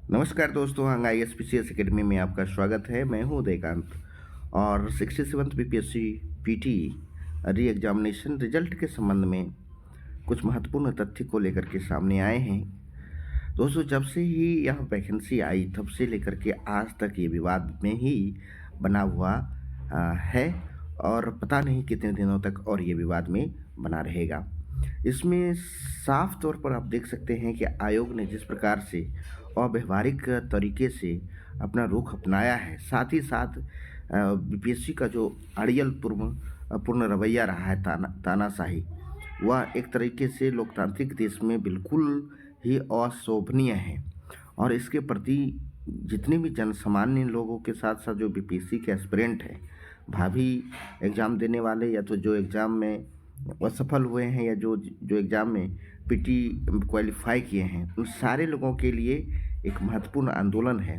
नमस्कार दोस्तों, हंग ISPCS academy में आपका स्वागत है। मैं हूं उदयकांत और 67th BPSC PT re examination result के संबंध में कुछ महत्वपूर्ण तथ्य को लेकर के सामने आए हैं। दोस्तों, जब से ही यह वैकेंसी आई तब से लेकर के आज तक ये विवाद में ही बना हुआ है और पता नहीं कितने दिनों तक और ये विवाद में बना रहेगा। इसमें साफ तौर पर आप देख सकते हैं कि आयोग ने जिस प्रकार से अव्यावहारिक तरीके से अपना रुख अपनाया है, साथ ही साथ बीपीएससी का जो अड़ियल पूर्ण रवैया रहा है, तानाशाही, वह एक तरीके से लोकतांत्रिक देश में बिल्कुल ही अशोभनीय है। और इसके प्रति जितने भी जन सामान्य लोगों के साथ साथ जो बीपीएससी के एस्पिरेंट हैं, भावी एग्ज़ाम देने वाले या तो जो एग्ज़ाम में असफल हुए हैं या जो जो एग्ज़ाम में पीटी क्वालिफाई किए हैं, उन सारे लोगों के लिए एक महत्वपूर्ण आंदोलन है।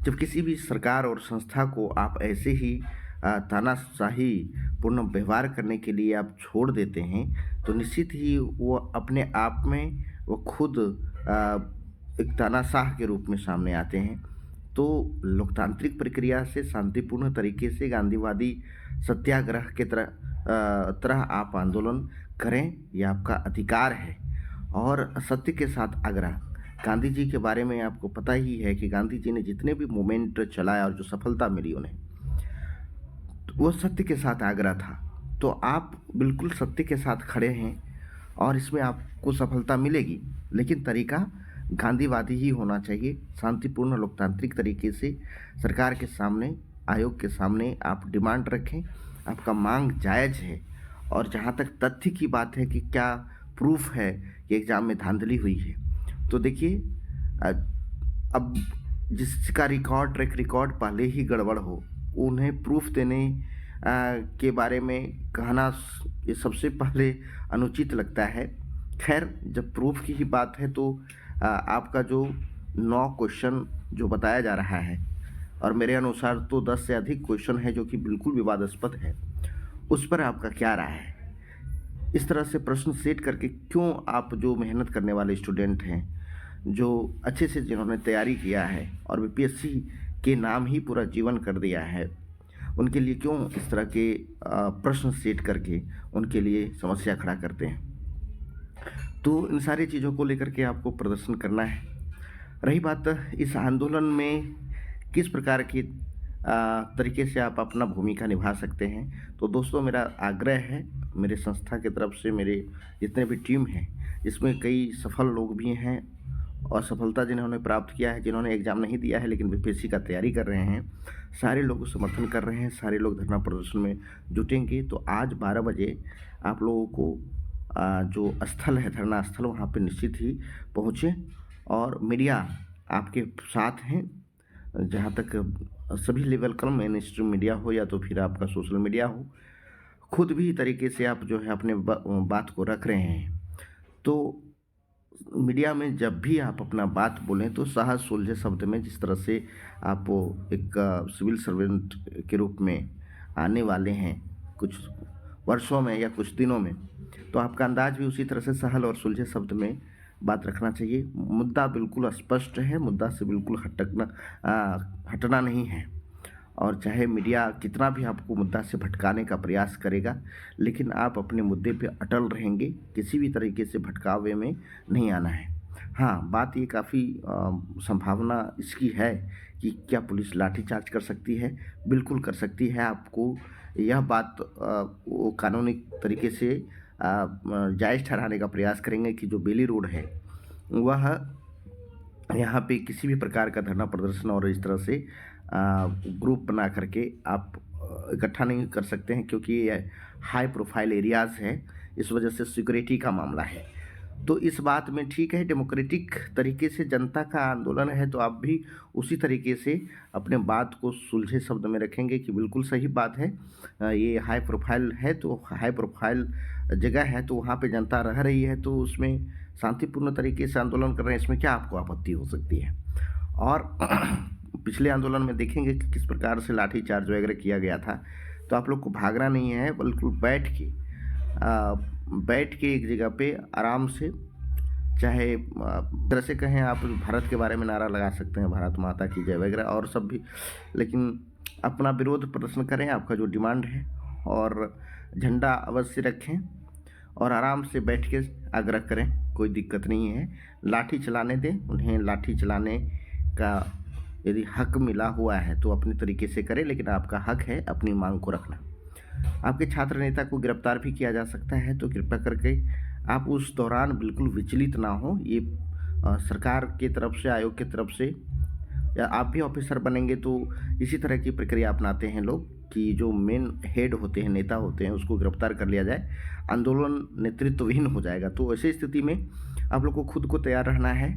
जब किसी भी सरकार और संस्था को आप ऐसे ही तानाशाही पूर्ण व्यवहार करने के लिए आप छोड़ देते हैं, तो निश्चित ही वो अपने आप में वो खुद एक तानाशाह के रूप में सामने आते हैं। तो लोकतांत्रिक प्रक्रिया से शांतिपूर्ण तरीके से गांधीवादी सत्याग्रह के तरह आप आंदोलन करें, यह आपका अधिकार है। और सत्य के साथ आग्रह, गांधी जी के बारे में आपको पता ही है कि गांधी जी ने जितने भी मूवमेंट चलाया और जो सफलता मिली उन्हें, तो वो सत्य के साथ आग्रह था। तो आप बिल्कुल सत्य के साथ खड़े हैं और इसमें आपको सफलता मिलेगी, लेकिन तरीका गांधीवादी ही होना चाहिए। शांतिपूर्ण लोकतांत्रिक तरीके से सरकार के सामने, आयोग के सामने आप डिमांड रखें, आपका मांग जायज़ है। और जहाँ तक तथ्य की बात है कि क्या प्रूफ है कि एग्ज़ाम में धांधली हुई है, तो देखिए, अब जिसका ट्रैक रिकॉर्ड पहले ही गड़बड़ हो, उन्हें प्रूफ देने के बारे में कहना ये सबसे पहले अनुचित लगता है। खैर, जब प्रूफ की ही बात है तो आपका जो 9 क्वेश्चन जो बताया जा रहा है, और मेरे अनुसार तो 10 से अधिक क्वेश्चन है जो कि बिल्कुल विवादास्पद है, उस पर आपका क्या राय है? इस तरह से प्रश्न सेट करके क्यों आप जो मेहनत करने वाले स्टूडेंट हैं, जो अच्छे से जिन्होंने तैयारी किया है और बीपीएससी के नाम ही पूरा जीवन कर दिया है, उनके लिए क्यों इस तरह के प्रश्न सेट करके उनके लिए समस्या खड़ा करते हैं? तो इन सारी चीज़ों को लेकर के आपको प्रदर्शन करना है। रही बात इस आंदोलन में किस प्रकार की तरीके से आप अपना भूमिका निभा सकते हैं, तो दोस्तों मेरा आग्रह है, मेरे संस्था की तरफ से मेरे जितने भी टीम हैं, इसमें कई सफल लोग भी हैं और सफलता जिन्होंने प्राप्त किया है, जिन्होंने एग्ज़ाम नहीं दिया है लेकिन बीपीएससी का तैयारी कर रहे हैं, सारे लोग समर्थन कर रहे हैं, सारे लोग धरना प्रदर्शन में जुटेंगे। तो आज 12 बजे आप लोगों को जो स्थल है, धरना स्थल, वहाँ पे निश्चित ही पहुँचें और मीडिया आपके साथ हैं। जहाँ तक सभी लेवल का, मेन स्ट्रीम मीडिया हो या तो फिर आपका सोशल मीडिया हो, खुद भी तरीके से आप जो है अपने बात को रख रहे हैं। तो मीडिया में जब भी आप अपना बात बोलें तो सहज सुलझे शब्द में, जिस तरह से आप एक सिविल सर्वेंट के रूप में आने वाले हैं कुछ वर्षों में या कुछ दिनों में, तो आपका अंदाज भी उसी तरह से सहल और सुलझे शब्द में बात रखना चाहिए। मुद्दा बिल्कुल स्पष्ट है, मुद्दा से बिल्कुल हटना नहीं है। और चाहे मीडिया कितना भी आपको मुद्दा से भटकाने का प्रयास करेगा, लेकिन आप अपने मुद्दे पे अटल रहेंगे, किसी भी तरीके से भटकावे में नहीं आना है। हाँ, बात ये काफ़ी संभावना इसकी है कि क्या पुलिस लाठीचार्ज कर सकती है? बिल्कुल कर सकती है। आपको यह बात वो कानूनी तरीके से जायज़ ठहराने का प्रयास करेंगे कि जो बेली रोड है, वह यहाँ पे किसी भी प्रकार का धरना प्रदर्शन और इस तरह से ग्रुप बना करके आप इकट्ठा नहीं कर सकते हैं, क्योंकि ये हाई प्रोफाइल एरियाज़ है, इस वजह से सिक्योरिटी का मामला है। तो इस बात में ठीक है, डेमोक्रेटिक तरीके से जनता का आंदोलन है, तो आप भी उसी तरीके से अपने बात को सुलझे शब्द में रखेंगे कि बिल्कुल सही बात है, ये हाई प्रोफाइल है, तो हाई प्रोफाइल जगह है, तो वहाँ पे जनता रह रही है, तो उसमें शांतिपूर्ण तरीके से आंदोलन कर रहे हैं, इसमें क्या आपको आपत्ति हो सकती है? और पिछले आंदोलन में देखेंगे कि किस प्रकार से लाठीचार्ज वगैरह किया गया था। तो आप लोग को भागना नहीं है, बिल्कुल बैठ के एक जगह पे आराम से चाहे तरह से कहें आप भारत के बारे में नारा लगा सकते हैं, भारत माता की जय वगैरह और सब भी, लेकिन अपना विरोध प्रदर्शन करें, आपका जो डिमांड है, और झंडा अवश्य रखें और आराम से बैठ के आग्रह करें, कोई दिक्कत नहीं है। लाठी चलाने दें उन्हें, लाठी चलाने का यदि हक मिला हुआ है तो अपने तरीके से करें, लेकिन आपका हक है अपनी मांग को रखना। आपके छात्र नेता को गिरफ्तार भी किया जा सकता है, तो कृपया करके आप उस दौरान बिल्कुल विचलित ना हो। ये सरकार की तरफ से, आयोग की तरफ से, या आप भी ऑफिसर बनेंगे तो इसी तरह की प्रक्रिया अपनाते हैं लोग कि जो मेन हेड होते हैं, नेता होते हैं, उसको गिरफ्तार कर लिया जाए, आंदोलन नेतृत्वहीन हो जाएगा। तो ऐसी स्थिति में आप लोग को खुद को तैयार रहना है।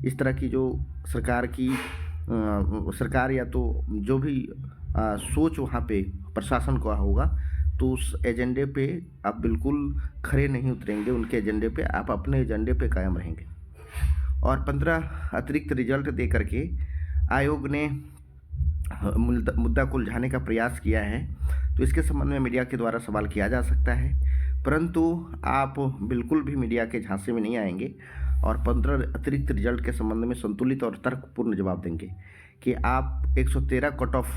इस तरह की जो सरकार या तो जो भी सोच वहाँ पे प्रशासन का होगा, तो उस एजेंडे पे आप बिल्कुल खरे नहीं उतरेंगे। उनके एजेंडे पे आप अपने एजेंडे पे कायम रहेंगे। और 15 अतिरिक्त रिजल्ट दे करके आयोग ने मुद्दा को उलझाने का प्रयास किया है, तो इसके संबंध में मीडिया के द्वारा सवाल किया जा सकता है, परंतु आप बिल्कुल भी मीडिया के झांसे में नहीं आएंगे और 15 अतिरिक्त रिजल्ट के संबंध में संतुलित और तर्कपूर्ण जवाब देंगे कि आप 113 कट ऑफ,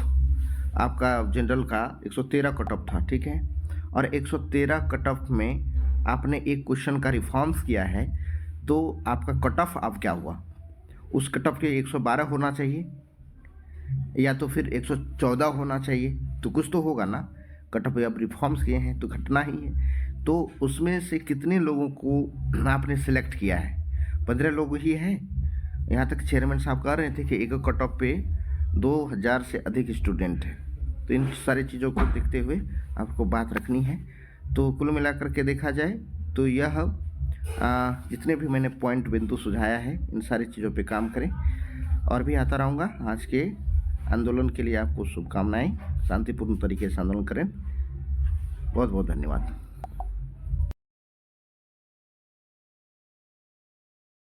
आपका जनरल का 113 कट ऑफ था, ठीक है, और 113 कट ऑफ में आपने एक क्वेश्चन का रिफॉर्म्स किया है, तो आपका कट ऑफ अब क्या हुआ? उस कट ऑफ के 112 होना चाहिए या तो फिर 114 होना चाहिए, तो कुछ तो होगा ना। कट ऑफ आप रिफॉर्म्स किए हैं तो घटना ही है। तो उसमें से कितने लोगों को आपने सिलेक्ट किया है? 15 लोग ही हैं। यहाँ तक चेयरमैन साहब कह रहे थे कि एक कट ऑफ पे 2000 से अधिक स्टूडेंट हैं। तो इन सारी चीज़ों को देखते हुए आपको बात रखनी है। तो कुल मिलाकर के देखा जाए तो यह जितने भी मैंने पॉइंट बिंदु सुझाया है, इन सारी चीज़ों पे काम करें और भी आता रहूँगा। आज के आंदोलन के लिए आपको शुभकामनाएं। शांतिपूर्ण तरीके से आंदोलन करें। बहुत बहुत धन्यवाद।